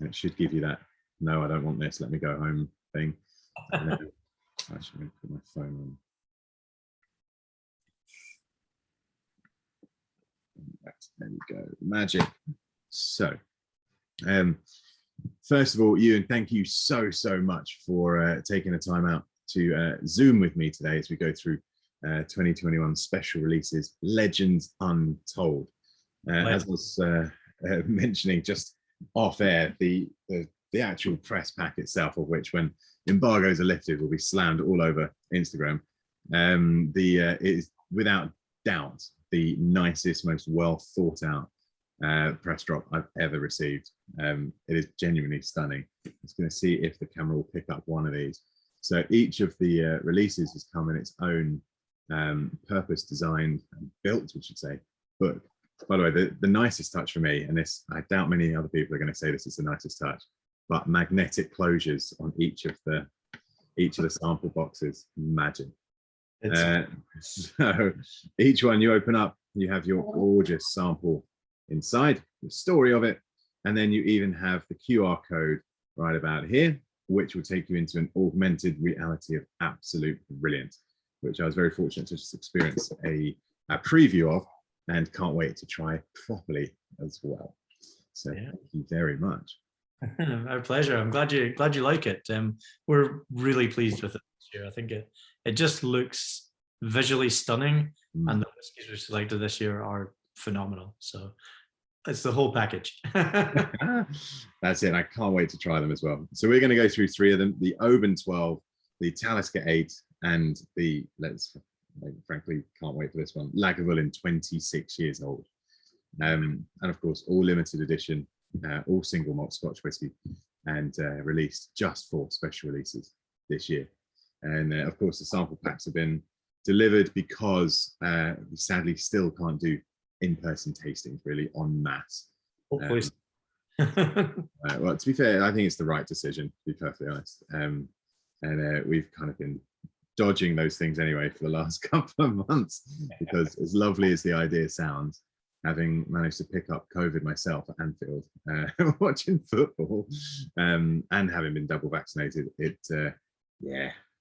And it should give you that, no, I don't want this, let me go home thing. Actually, I'm going to put my phone on. There we go, magic. So, first of all, Ewan, thank you so much for taking the time out to Zoom with me today as we go through 2021 special releases, Legends Untold. As I was mentioning just off air, the actual press pack itself, of which when embargoes are lifted will be slammed all over Instagram, it is without doubt the nicest, most well thought out press drop I've ever received. It is genuinely stunning. I'm just going to see if the camera will pick up one of these. So each of the releases has come in its own purpose designed and built, we should say, book. By the way, the nicest touch for me, and this, I doubt many other people are going to say this is the nicest touch, but magnetic closures on each of the sample boxes, magic. So each one you open up, you have your gorgeous sample inside, the story of it, and then you even have the QR code right about here, which will take you into an augmented reality of absolute brilliance, which I was very fortunate to just experience a preview of, and can't wait to try properly as well. So yeah. Thank you very much. Our pleasure. I'm glad you like it. We're really pleased with it this year. I think it just looks visually stunning, and the whiskies we selected this year are phenomenal. So it's the whole package. That's it. I can't wait to try them as well. So we're going to go through three of them: the Oban 12, the Talisker 8, and the frankly can't wait for this one, Lagavulin 26 years old, and of course all limited edition, all single malt Scotch whisky, and released just for special releases this year. And of course the sample packs have been delivered because we sadly still can't do in-person tastings really en masse. Hopefully. Well, to be fair, I think it's the right decision, to be perfectly honest. And we've kind of been dodging those things anyway for the last couple of months, because as lovely as the idea sounds, having managed to pick up COVID myself at Anfield, watching football, and having been double vaccinated,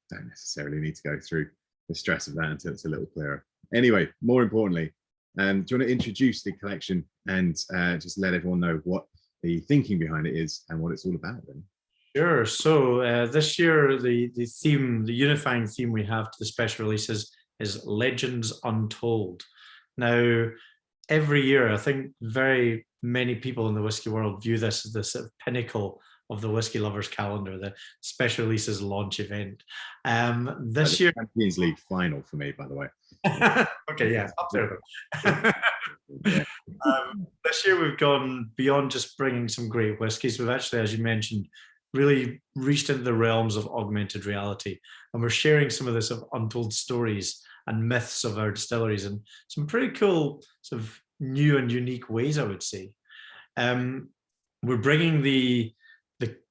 don't necessarily need to go through the stress of that until it's a little clearer. Anyway, more importantly, do you want to introduce the collection and just let everyone know what the thinking behind it is and what it's all about then? Sure. So this year, the unifying theme we have to the special releases is Legends Untold. Now, every year, I think very many people in the whiskey world view this as the sort of pinnacle of the whiskey lovers calendar, the special releases launch event. This year, Champions League final for me, by the way. Okay, yeah, up there. This year we've gone beyond just bringing some great whiskies. We've actually, as you mentioned, really reached into the realms of augmented reality, and we're sharing some of the sort of untold stories and myths of our distilleries in some pretty cool sort of new and unique ways, I would say. We're bringing the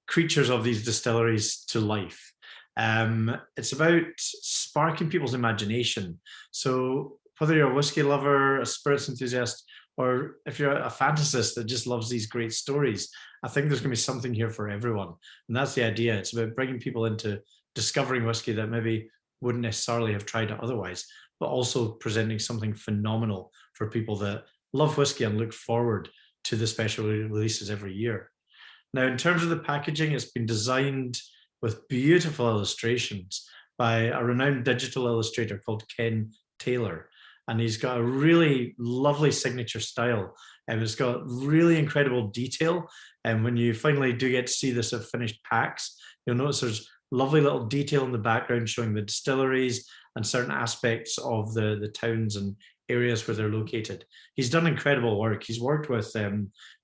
creatures of these distilleries to life. It's about sparking people's imagination. So whether you're a whiskey lover, a spirits enthusiast, or if you're a fantasist that just loves these great stories, I think there's going to be something here for everyone. And that's the idea. It's about bringing people into discovering whiskey that maybe wouldn't necessarily have tried it otherwise, but also presenting something phenomenal for people that love whiskey and look forward to the special releases every year. Now, in terms of the packaging, it's been designed with beautiful illustrations by a renowned digital illustrator called Ken Taylor. And he's got a really lovely signature style, and it's got really incredible detail. And when you finally do get to see the sort of finished packs, you'll notice there's lovely little detail in the background showing the distilleries and certain aspects of the towns and areas where they're located. He's done incredible work. He's worked with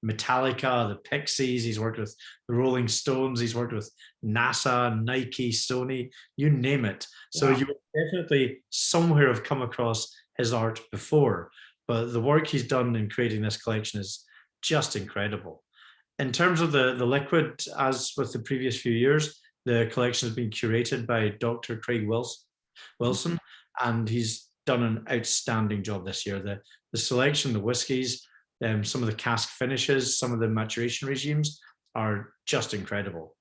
Metallica, the Pixies, he's worked with the Rolling Stones, he's worked with NASA, Nike, Sony, you name it. So you would definitely somewhere have come across his art before, but the work he's done in creating this collection is just incredible. In terms of the liquid, as with the previous few years, the collection has been curated by Dr. Craig Wilson, and he's done an outstanding job this year. The selection, the whiskies, some of the cask finishes, some of the maturation regimes, are just incredible.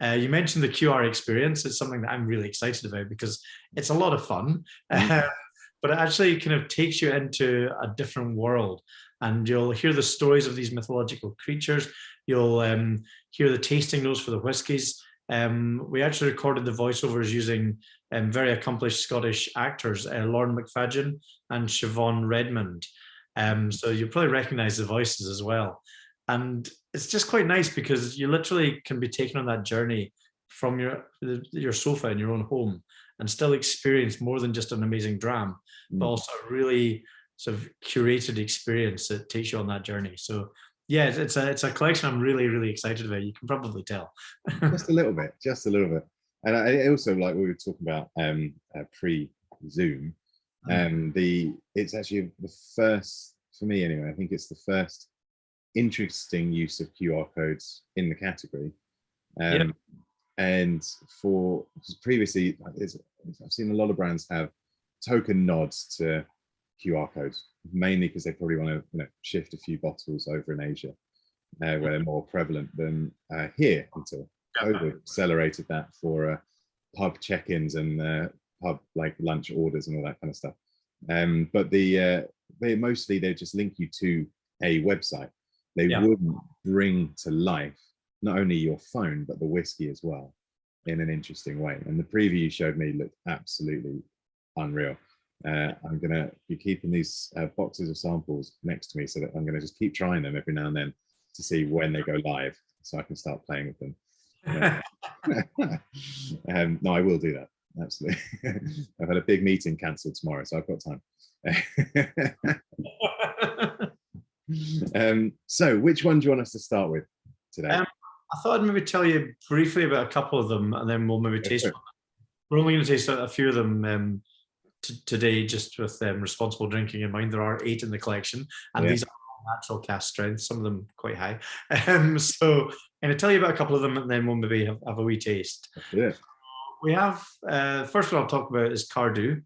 You mentioned the QR experience. It's something that I'm really excited about because it's a lot of fun, but it actually kind of takes you into a different world, and you'll hear the stories of these mythological creatures. You'll hear the tasting notes for the whiskies. We actually recorded the voiceovers using very accomplished Scottish actors, Lauren McFadden and Siobhan Redmond. So you'll probably recognize the voices as well. And it's just quite nice because you literally can be taken on that journey from your sofa in your own home and still experience more than just an amazing dram, but also a really sort of curated experience that takes you on that journey. So yeah, it's a collection I'm really, really excited about. You can probably tell. Just a little bit. And I also, like we were talking about pre-Zoom, it's actually the first, for me anyway, I think it's the first interesting use of QR codes in the category. And for previously, I've seen a lot of brands have token nods to QR codes, mainly because they probably want to shift a few bottles over in Asia, where they're more prevalent than here, until COVID accelerated that for pub check-ins and pub like lunch orders and all that kind of stuff. But they mostly just link you to a website. They wouldn't bring to life not only your phone but the whiskey as well in an interesting way. And the preview you showed me looked absolutely unreal. I'm going to be keeping these boxes of samples next to me, so that I'm going to just keep trying them every now and then to see when they go live, so I can start playing with them. No, I will do that. Absolutely. I've had a big meeting cancelled tomorrow, so I've got time. So which one do you want us to start with today? I thought I'd maybe tell you briefly about a couple of them, and then we'll maybe taste one. We're only going to taste a few of them today, just with responsible drinking in mind. There are 8 in the collection, and these are natural cask strength, some of them quite high. So I'm going to tell you about a couple of them, and then we'll maybe have a wee taste. Yeah. We have, first one I'll talk about is Cardu.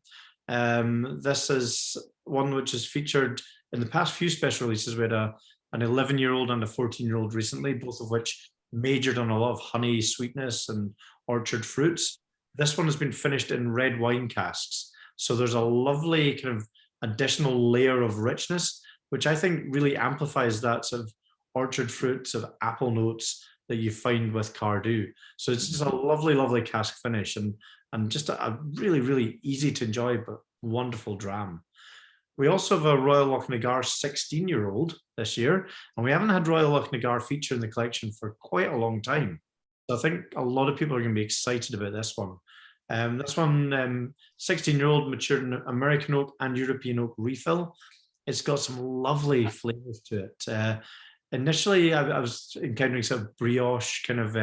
This is one which is featured in the past few special releases. We had an 11-year-old and a 14-year-old recently, both of which majored on a lot of honey, sweetness, and orchard fruits. This one has been finished in red wine casks. So there's a lovely kind of additional layer of richness, which I think really amplifies that sort of orchard fruits of apple notes that you find with Cardu. So it's just a lovely, lovely cask finish, and just a really, really easy to enjoy but wonderful dram. We also have a Royal Lochnagar 16-year-old this year, and we haven't had Royal Lochnagar feature in the collection for quite a long time. So I think a lot of people are going to be excited about this one. This one, 16-year-old matured in American oak and European oak refill. It's got some lovely flavors to it. Initially, I was encountering sort of brioche kind of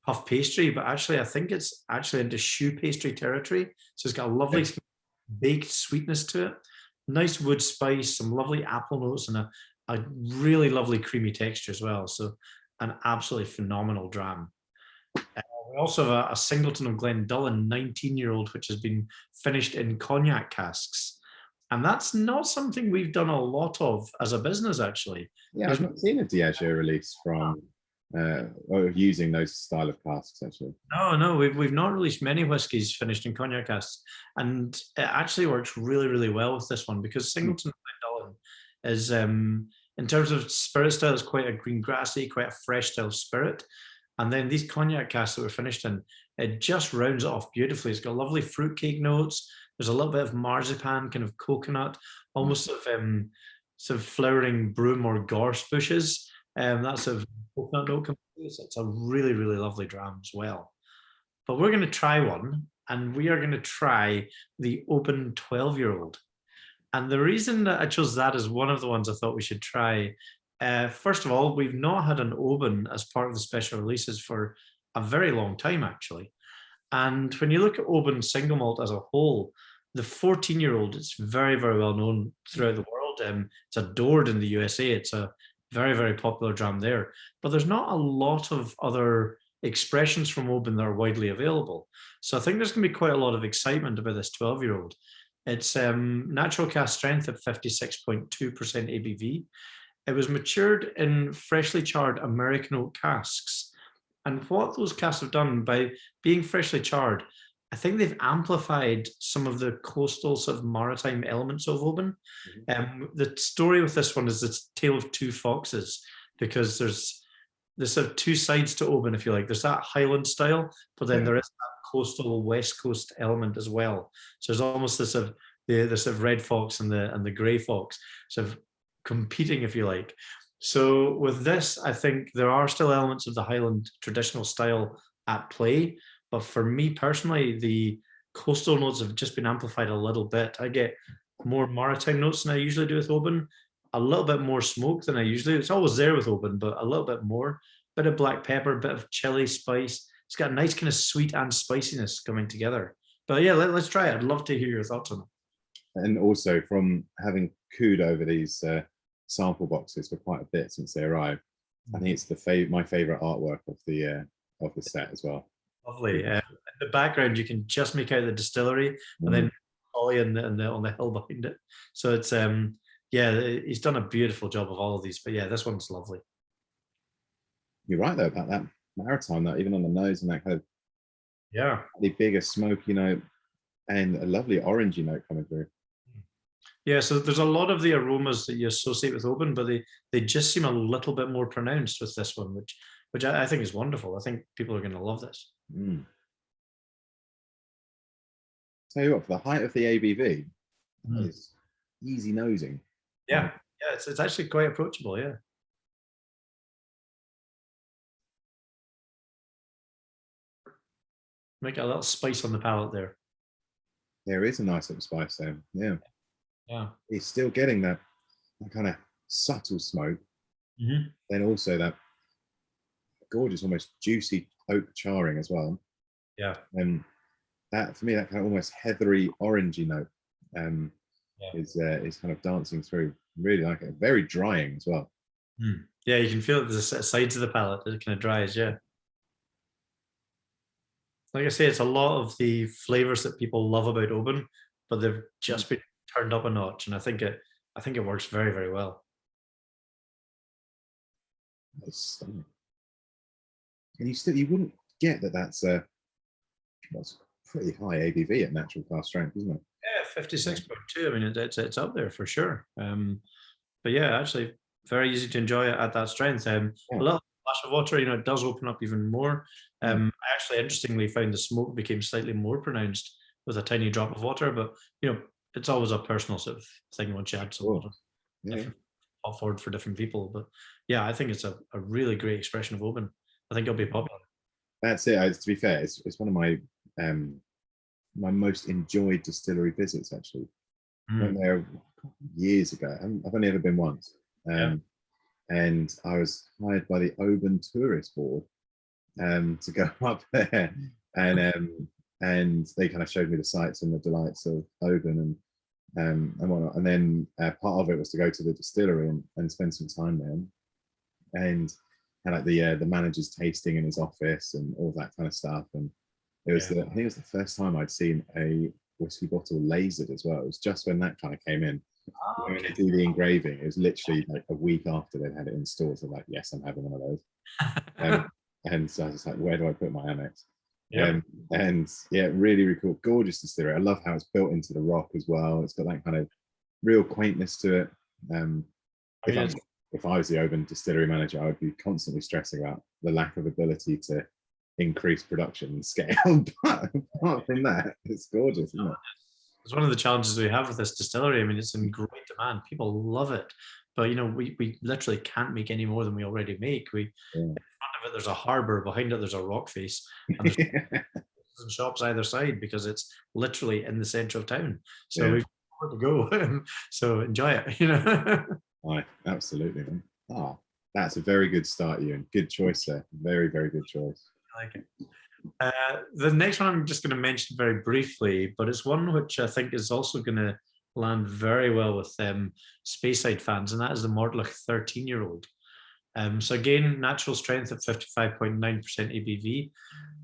puff pastry, but actually I think it's actually into choux pastry territory. So it's got a lovely baked sweetness to it. Nice wood spice, some lovely apple notes, and a really lovely creamy texture as well. So an absolutely phenomenal dram. We also have a Singleton of Glendullan 19-year-old, which has been finished in cognac casks. And that's not something we've done a lot of as a business, actually. Yeah, I've not seen a Diageo release from or using those style of casks, actually. No, we've not released many whiskies finished in cognac casks. And it actually works really, really well with this one, because Singleton of Glendullan is, in terms of spirit style, it's quite a green grassy, quite a fresh style spirit. And then these cognac casks that we're finished in, it just rounds it off beautifully. It's got lovely fruitcake notes. There's a little bit of marzipan, kind of coconut, almost sort of flowering broom or gorse bushes. That's a coconut note. It's a really, really lovely dram as well. But we're going to try one, and we are going to try the Oban 12-year-old. And the reason that I chose that as one of the ones I thought we should try, first of all, we've not had an Oban as part of the special releases for a very long time, actually. And when you look at Oban single malt as a whole, the 14-year-old, it's very, very well known throughout the world. It's adored in the USA. It's a very, very popular dram there. But there's not a lot of other expressions from Oban that are widely available. So I think there's going to be quite a lot of excitement about this 12-year-old. It's natural cask strength at 56.2% ABV. It was matured in freshly charred American oak casks. And what those casks have done by being freshly charred, I think they've amplified some of the coastal sort of maritime elements of Oban. The story with this one is it's a tale of two foxes, because there's sort of two sides to Oban, if you like. There's that Highland style, but then there is that coastal West Coast element as well. So there's almost this of the sort of red fox and the grey fox sort of competing, if you like. So with this, I think there are still elements of the Highland traditional style at play, but for me personally, the coastal notes have just been amplified a little bit. I get more maritime notes than I usually do with Oban, a little bit more smoke than I usually do. It's always there with Oban, but a little bit more. Bit of black pepper, bit of chili spice. It's got a nice kind of sweet and spiciness coming together. But yeah, let's try it. I'd love to hear your thoughts on it. And also, from having cooed over these sample boxes for quite a bit since they arrived, I think it's my favorite artwork of the set as well. Lovely. In the background, you can just make out the distillery, and then Ollie on the hill behind it. So it's yeah, he's done a beautiful job of all of these. But yeah, this one's lovely. You're right though about that maritime note, even on the nose, and that kind of the bigger smoky note, and a lovely orangey note coming through. Yeah, so there's a lot of the aromas that you associate with Oban, but they just seem a little bit more pronounced with this one, which I think is wonderful. I think people are going to love this. Tell you what, for the height of the ABV, it's easy nosing. Yeah, it's actually quite approachable. Yeah. Make a little spice on the palate there. There is a nice little spice there. Yeah. Yeah. It's still getting that kind of subtle smoke. Then also that gorgeous, almost juicy oak charring as well. Yeah. And that, for me, that kind of almost heathery orangey note is kind of dancing through. Really like it. Very drying as well. Yeah, you can feel the sides of the palate. It kind of dries. Yeah. Like I say, it's a lot of the flavors that people love about Oban, but they've just been turned up a notch, and I think it works very, very well. That's stunning. And you wouldn't get that that's pretty high ABV at natural cask strength, isn't it? Yeah, 56.2. I mean, it's up there for sure. But yeah, actually, very easy to enjoy it at that strength. A little splash of water, it does open up even more. I actually, interestingly, found the smoke became slightly more pronounced with a tiny drop of water, but it's always a personal sort of thing once you add some water. Pop forward for different people, but yeah, I think it's a really great expression of Oban. I think it'll be popular. That's it. To be fair, it's one of my my most enjoyed distillery visits. Actually, I went there years ago. I've only ever been once, and I was hired by the Oban Tourist Board to go up there, and they kind of showed me the sights and the delights of Oban and whatnot. And then part of it was to go to the distillery and spend some time there, and like the manager's tasting in his office and all that kind of stuff. And it was I think it was the first time I'd seen a whiskey bottle lasered as well. It was just when that kind of came in. When they do the engraving, it was literally like a week after they'd had it in stores. So like, yes, I'm having one of those. And so I was like, where do I put my Amex? And yeah, really, really cool. Gorgeous distillery. I love how it's built into the rock as well. It's got that kind of real quaintness to it. If I was the Oban distillery manager, I would be constantly stressing about the lack of ability to increase production and scale. But apart from that, it's gorgeous, isn't it? It's one of the challenges we have with this distillery. I mean, it's in great demand. People love it. But, we literally can't make any more than we already make. In front of it, there's a harbour. Behind it, there's a rock face. And there's shops either side because it's literally in the centre of town. So we've got to go. So enjoy it, Right, absolutely. That's a very good start, Ewan. Good choice there. Very, very good choice. I like it. The next one I'm just going to mention very briefly, but it's one which I think is also going to land very well with Speyside fans, and that is the Mortlach 13-year-old. So again, natural strength at 55.9% ABV.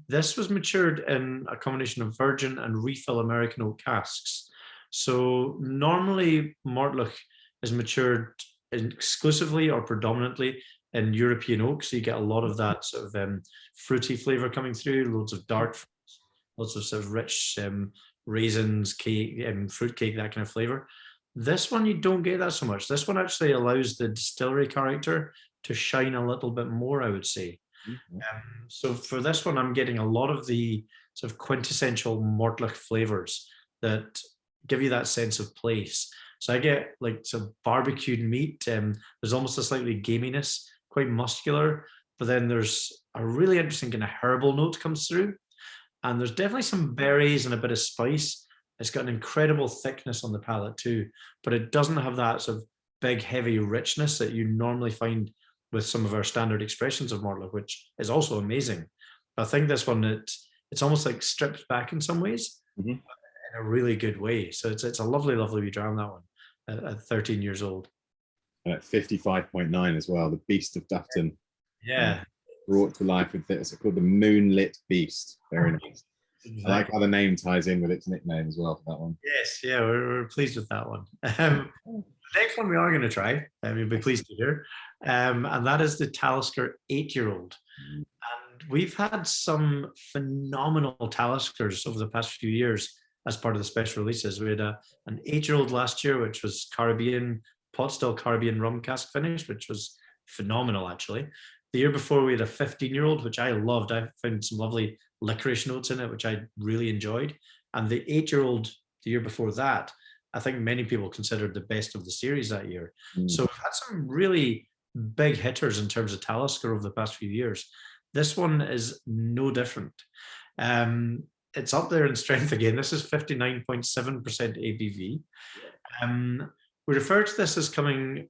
This was matured in a combination of virgin and refill American oak casks. So normally Mortlach is matured exclusively or predominantly in European oak, so you get a lot of that sort of fruity flavor coming through, loads of dark fruits, lots of sort of rich raisins, cake, fruit cake, that kind of flavor. This one, you don't get that so much. This one actually allows the distillery character to shine a little bit more, I would say. So for this one, I'm getting a lot of the sort of quintessential Mortlach flavors that give you that sense of place. So I get like some barbecued meat. There's almost a slightly gaminess, quite muscular, but then there's a really interesting kind of herbal note comes through. And there's definitely some berries and a bit of spice. It's got an incredible thickness on the palate too, but it doesn't have that sort of big, heavy richness that you normally find with some of our standard expressions of Mortlach, which is also amazing. But I think this one, it's almost like stripped back in some ways, in a really good way. So it's a lovely, lovely wee dram, that one, at 13 years old. At 55.9 as well, the Beast of Dufton. Yeah. Brought to life with this. It's called the Moonlit Beast. Very nice. Exactly. I like how the name ties in with its nickname as well for that one. Yes, yeah, we're pleased with that one. The next one we are going to try, you'll be pleased to hear, and that is the Talisker 8-year-old. And we've had some phenomenal Taliskers over the past few years as part of the special releases. We had an 8-year-old last year, which was Caribbean, pot still Caribbean rum cask finish, which was phenomenal, actually. The year before, we had a 15-year-old, which I loved. I found some lovely licorice notes in it, which I really enjoyed. And the 8-year-old, the year before that, I think many people considered the best of the series that year. So we've had some really big hitters in terms of Talisker over the past few years. This one is no different. It's up there in strength again. This is 59.7% ABV. We refer to this as having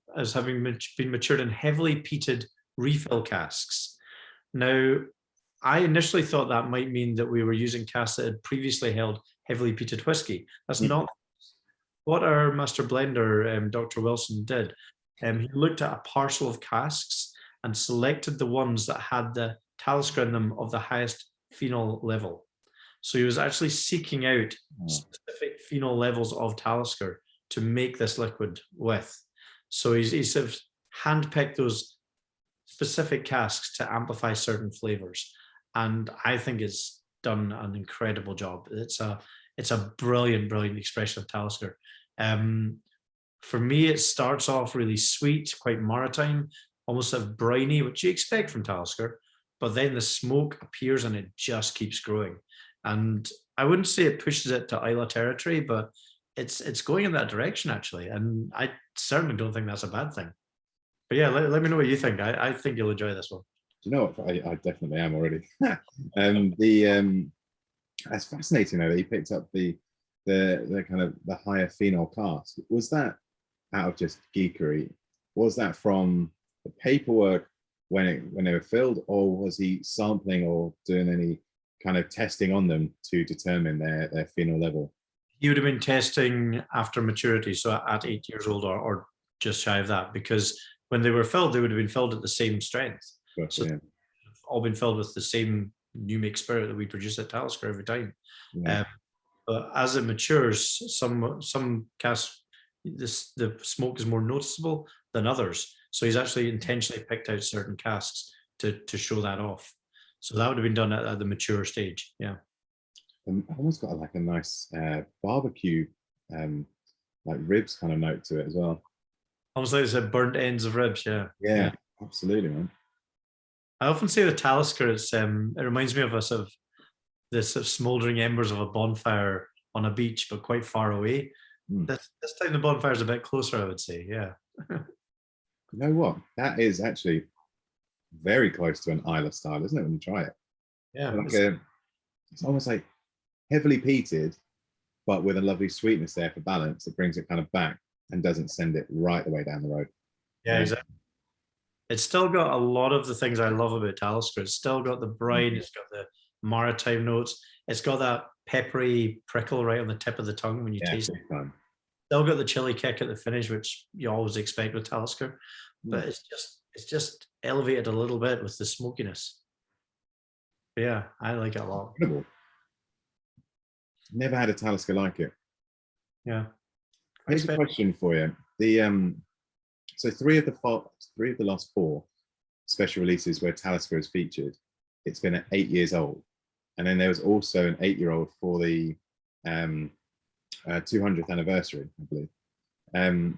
been matured in heavily peated refill casks. Now, I initially thought that might mean that we were using casks that had previously held heavily peated whiskey. That's not what our master blender, Dr. Wilson, did. He looked at a parcel of casks and selected the ones that had the Talisker in them of the highest phenol level. So he was actually seeking out specific phenol levels of Talisker to make this liquid with. So he sort of handpicked those specific casks to amplify certain flavors. And I think it's done an incredible job. It's a brilliant, brilliant expression of Talisker. For me, it starts off really sweet, quite maritime, almost sort of briny, which you expect from Talisker, but then the smoke appears and it just keeps growing. And I wouldn't say it pushes it to Isla territory, but it's going in that direction, actually. And I certainly don't think that's a bad thing. But yeah, let me know what you think. I think you'll enjoy this one. Do you know what? I definitely am already. That's fascinating though that he picked up the kind of the higher phenol cask. Was that out of just geekery? Was that from the paperwork when they were filled, or was he sampling or doing any kind of testing on them to determine their phenol level? He would have been testing after maturity, so at 8 years old or just shy of that, because when they were filled, they would have been filled at the same strength. Gotcha, so all been filled with the same new make spirit that we produce at Talisker every time. Yeah. But as it matures, some casks, the smoke is more noticeable than others. So he's actually intentionally picked out certain casks to show that off. So that would have been done at the mature stage. Yeah. Almost got like a nice barbecue, like ribs kind of note to it as well. Almost like it's a burnt ends of ribs. Yeah. Yeah, absolutely, man. I often say with Talisker, it reminds me of a sort of this sort of smouldering embers of a bonfire on a beach, but quite far away. This time the bonfire is a bit closer, I would say. Yeah. You know what? That is actually very close to an Isla style, isn't it? When you try it. Yeah. Like it's almost like heavily peated, but with a lovely sweetness there for balance. It brings it kind of back and doesn't send it right the way down the road. Yeah, exactly. It's still got a lot of the things I love about Talisker. It's still got the brine, it's got the maritime notes, it's got that peppery prickle right on the tip of the tongue when you taste it. Still got the chili kick at the finish, which you always expect with Talisker, but it's just elevated a little bit with the smokiness. But yeah, I like it a lot. Incredible. Never had a Talisker like it. Yeah. Here's a question for you. So three of the last four special releases where Talisker is featured, it's been at 8 years old. And then there was also an 8-year-old for the 200th anniversary, I believe. I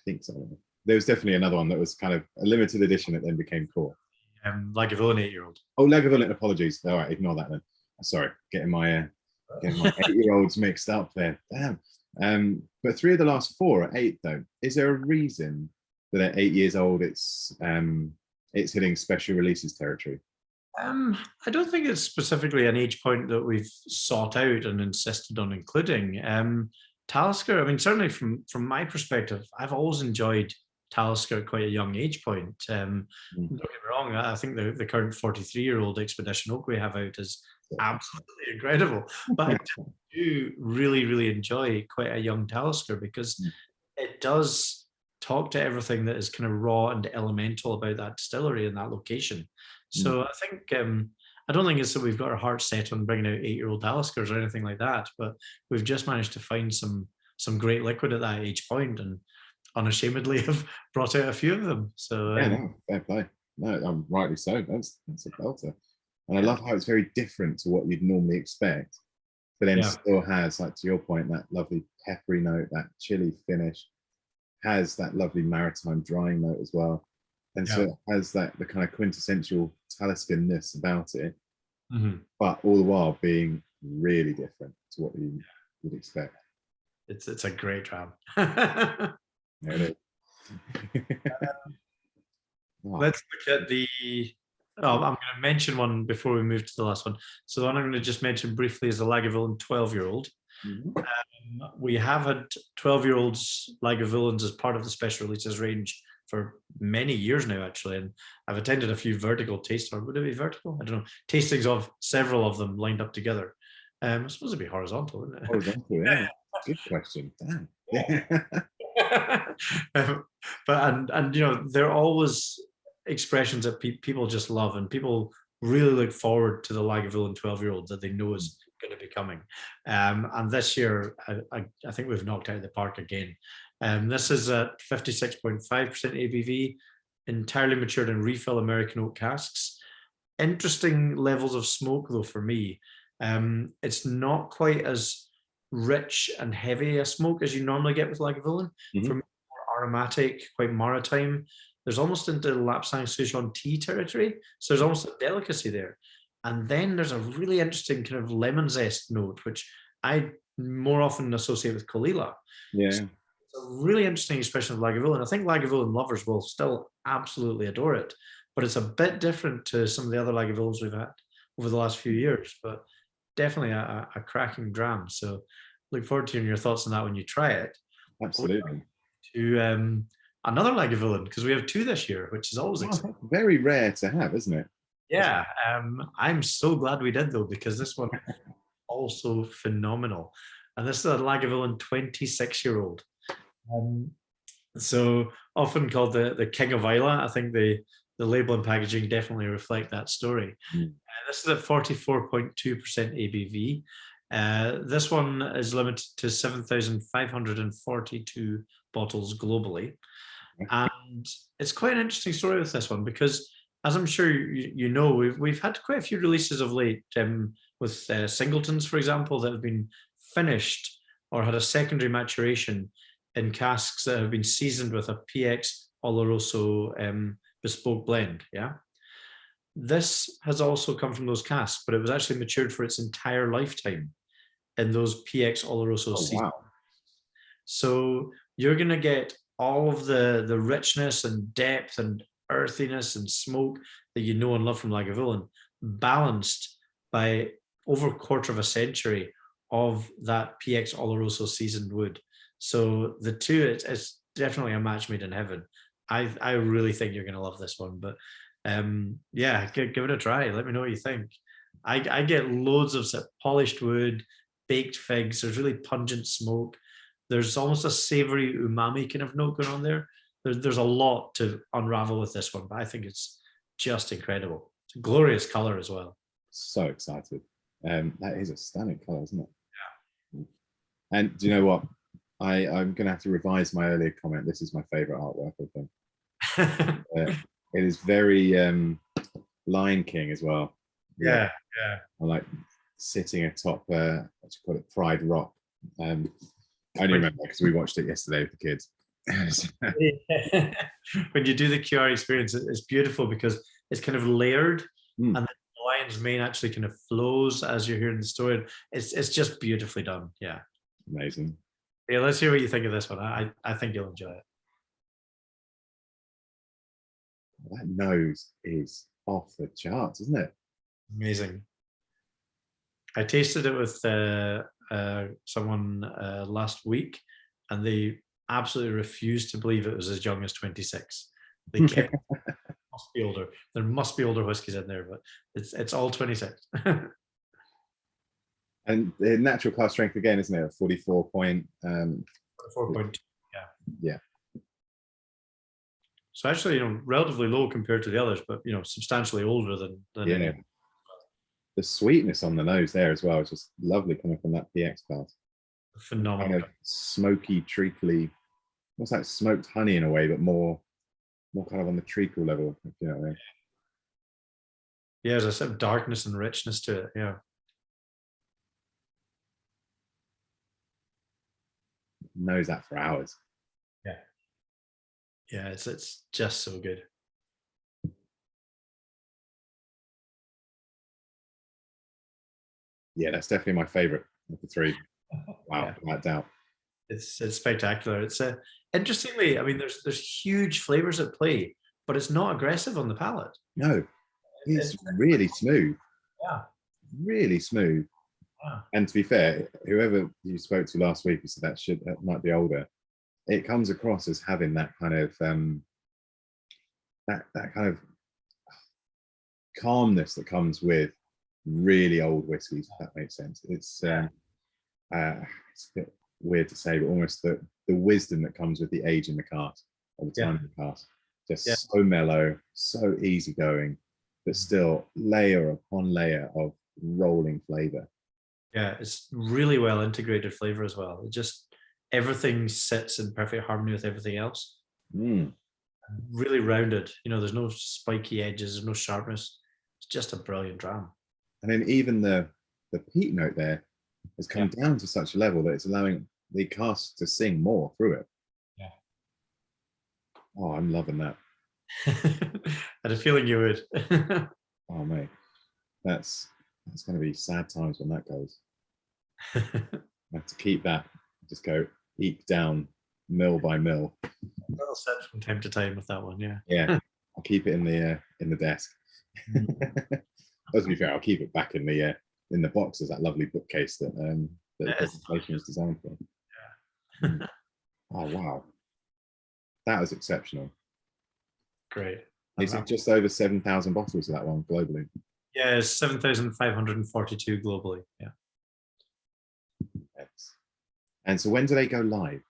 think so. There was definitely another one that was kind of a limited edition that then became core. Lagavulin 8-year-old. Oh, Lagavulin, apologies. All right, ignore that then. Sorry, getting my 8-year-olds mixed up there. Damn. But three of the last four are 8 though. Is there a reason that at 8 years old it's hitting special releases territory? I don't think it's specifically an age point that we've sought out and insisted on including. Talisker, I mean, certainly from my perspective, I've always enjoyed Talisker at quite a young age point. Don't get me wrong, I think the current 43-year-old Expedition Oak we have out is absolutely incredible. But I do really, really enjoy quite a young Talisker because it does talk to everything that is kind of raw and elemental about that distillery and that location. So I think I don't think it's that we've got our hearts set on bringing out 8-year-old Taliskers or anything like that, but we've just managed to find some great liquid at that age point and unashamedly have brought out a few of them. So no, fair play. No, rightly so. That's a belter. And I love how it's very different to what you'd normally expect, but then still has, like to your point, that lovely peppery note, that chili finish, has that lovely maritime drying note as well. And so it has the kind of quintessential Talisker-ness about it, but all the while being really different to what you would expect. It's a great dram. It is. Let's look at the. I'm going to mention one before we move to the last one. So the one I'm going to just mention briefly is the Lagavulin 12-year-old. We have had 12-year-olds Lagavulins as part of the special releases range for many years now, actually, and I've attended a few vertical tastings, or would it be vertical? I don't know, tastings of several of them lined up together. I suppose it'd be horizontal, wouldn't it? Horizontal, yeah. Good question. Damn. But you know, they're always expressions that people just love, and people really look forward to the Lagavulin 12-year-old that they know is going to be coming. And this year, I think we've knocked out of the park again. This is at 56.5% ABV, entirely matured in refill American oak casks. Interesting levels of smoke, though, for me. It's not quite as rich and heavy a smoke as you normally get with Lagavulin. For me, more aromatic, quite maritime. There's almost into Lapsang Souchong tea territory. So there's almost a delicacy there. And then there's a really interesting kind of lemon zest note, which I more often associate with Colila. Yeah. So it's a really interesting expression of Lagavulin. I think Lagavulin lovers will still absolutely adore it, but it's a bit different to some of the other Lagavulins we've had over the last few years, but definitely a cracking dram. So look forward to hearing your thoughts on that when you try it. Absolutely. To another Lagavulin, because we have 2 this year, which is always exciting. Very rare to have, isn't it? Yeah, I'm so glad we did, though, because this one is also phenomenal. And this is a Lagavulin 26-year-old. So often called the King of Islay. I think the label and packaging definitely reflect that story. This is at 44.2% ABV. This one is limited to 7,542 bottles globally. And it's quite an interesting story with this one because, as I'm sure you know, we've had quite a few releases of late with singletons, for example, that have been finished or had a secondary maturation in casks that have been seasoned with a PX Oloroso bespoke blend. Yeah, this has also come from those casks, but it was actually matured for its entire lifetime in those PX Oloroso seasons. Wow. So you're going to get all of the richness and depth and earthiness and smoke that you know and love from Lagavulin, balanced by over a quarter of a century of that PX Oloroso seasoned wood. So the two, it's definitely a match made in heaven. I really think you're going to love this one. But yeah, give it a try. Let me know what you think. I get loads of polished wood, baked figs. There's really pungent smoke. There's almost a savory umami kind of note going on there. There's a lot to unravel with this one, but I think it's just incredible. It's a glorious color as well. So excited. That is a stunning color, isn't it? Yeah. And do you know what? I'm going to have to revise my earlier comment. This is my favorite artwork of them. It is very Lion King as well. Yeah. I like sitting atop what do you call it, Pride Rock. I only remember because we watched it yesterday with the kids. When you do the QR experience, it's beautiful because it's kind of layered, and the lion's mane actually kind of flows as you're hearing the story. It's just beautifully done. Yeah, amazing. Yeah, let's hear what you think of this one. I think you'll enjoy it. That nose is off the charts, isn't it? Amazing. I tasted it with someone last week, and they absolutely refused to believe it was as young as 26. They kept must be older. There must be older whiskies in there, but it's all 26. And the natural cask strength again, isn't it? 44 point. 44.2. Yeah. So actually, relatively low compared to the others, but substantially older than yeah. The sweetness on the nose there as well is just lovely coming from that PX class. Phenomenal. Kind of smoky, treacly, almost like smoked honey in a way, but more kind of on the treacle level, if you know what I mean. Yeah, there's a sort of darkness and richness to it. Yeah. Knows that for hours. Yeah, it's just so good. Yeah, that's definitely my favorite of the three. Wow, Yeah. without doubt. It's spectacular. It's interestingly, I mean, there's huge flavors at play, but it's not aggressive on the palate. No, it's really smooth. Yeah, really smooth. Yeah. And to be fair, whoever you spoke to last week who said that might be older, it comes across as having that kind of that kind of calmness that comes with really old whiskies, if that makes sense. It's a bit weird to say, but almost the wisdom that comes with the age in the cask, or the time in the cask. Just so mellow, so easygoing, but still layer upon layer of rolling flavor. Yeah, it's really well integrated flavor as well. It just everything sits in perfect harmony with everything else. Really rounded. There's no spiky edges, there's no sharpness. It's just a brilliant dram. And then even the peat note there has come down to such a level that it's allowing the cask to sing more through it. Yeah. Oh, I'm loving that. I had a feeling you would. Oh mate, that's going to be sad times when that goes. I have to keep that. Just go eke down mill by mill. I'll set from time to time with that one. Yeah. I'll keep it in the desk. To be fair, I'll keep it back in the box as that lovely bookcase that the presentation is designed for. Yeah. Oh wow, that was exceptional. Great. Is it just over 7,000 bottles of that one globally? Yeah, it's 7,542 globally. Yeah. Yes. And so when do they go live?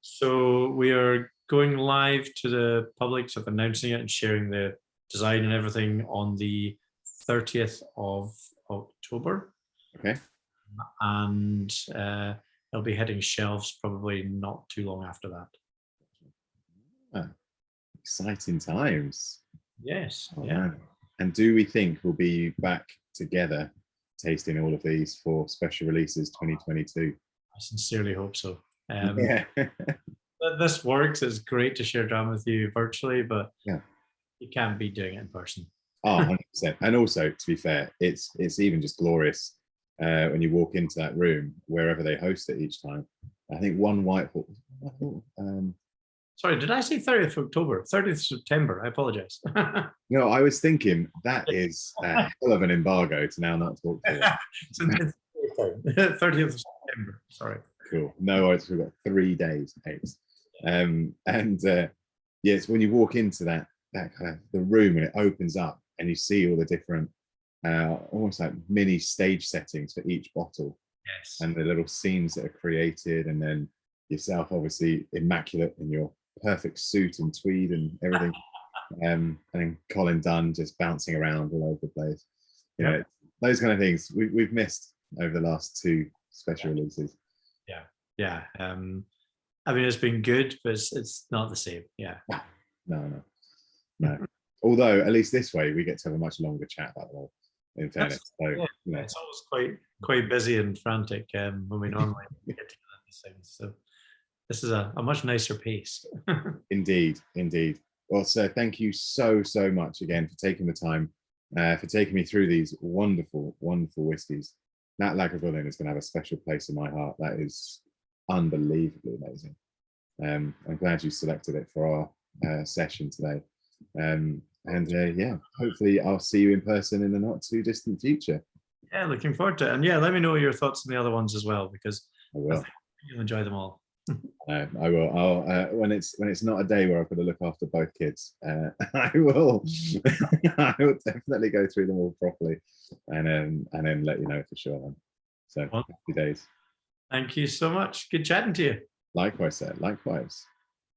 So we are going live to the public, so announcing it and sharing the design and everything on the 30th of October. Okay. And it'll be hitting shelves probably not too long after that. Exciting times. Yes. Oh, yeah. Man. And do we think we'll be back together tasting all of these for special releases 2022? I sincerely hope so. This works. It's great to share drama with you virtually, but you can't be doing it in person. Oh, 100%. And also, to be fair, it's even just glorious when you walk into that room, wherever they host it each time. I think one Whitehall. Sorry, did I say 30th of October? 30th of September. I apologize. No, I was thinking that is a hell of an embargo to now not talk to you. 30th of September. Sorry. Cool. No worries. We've got 3 days. It's when you walk into that kind of the room and it opens up and you see all the different, almost like mini stage settings for each bottle. Yes. And the little scenes that are created, and then yourself obviously immaculate in your perfect suit and tweed and everything. And then Colin Dunn just bouncing around all over the place. Those kind of things we've missed over the last 2 special releases. Yeah. I mean, it's been good, but it's not the same. Yeah. No. Although at least this way we get to have a much longer chat about them all. In fairness, so It's always quite busy and frantic when we normally get together these things. So this is a much nicer pace. Indeed. Well, sir, thank you so much again for taking the time, for taking me through these wonderful whiskies. That Lagavulin is going to have a special place in my heart. That is unbelievably amazing. I'm glad you selected it for our session today. Hopefully I'll see you in person in the not too distant future. Yeah, looking forward to it. And yeah, let me know your thoughts on the other ones as well, because I will. You'll enjoy them all. I will. I'll when it's not a day where I've got to look after both kids, I will. I will definitely go through them all properly, and then let you know for sure. Then. So happy days. Thank you so much. Good chatting to you. Likewise, sir. Likewise.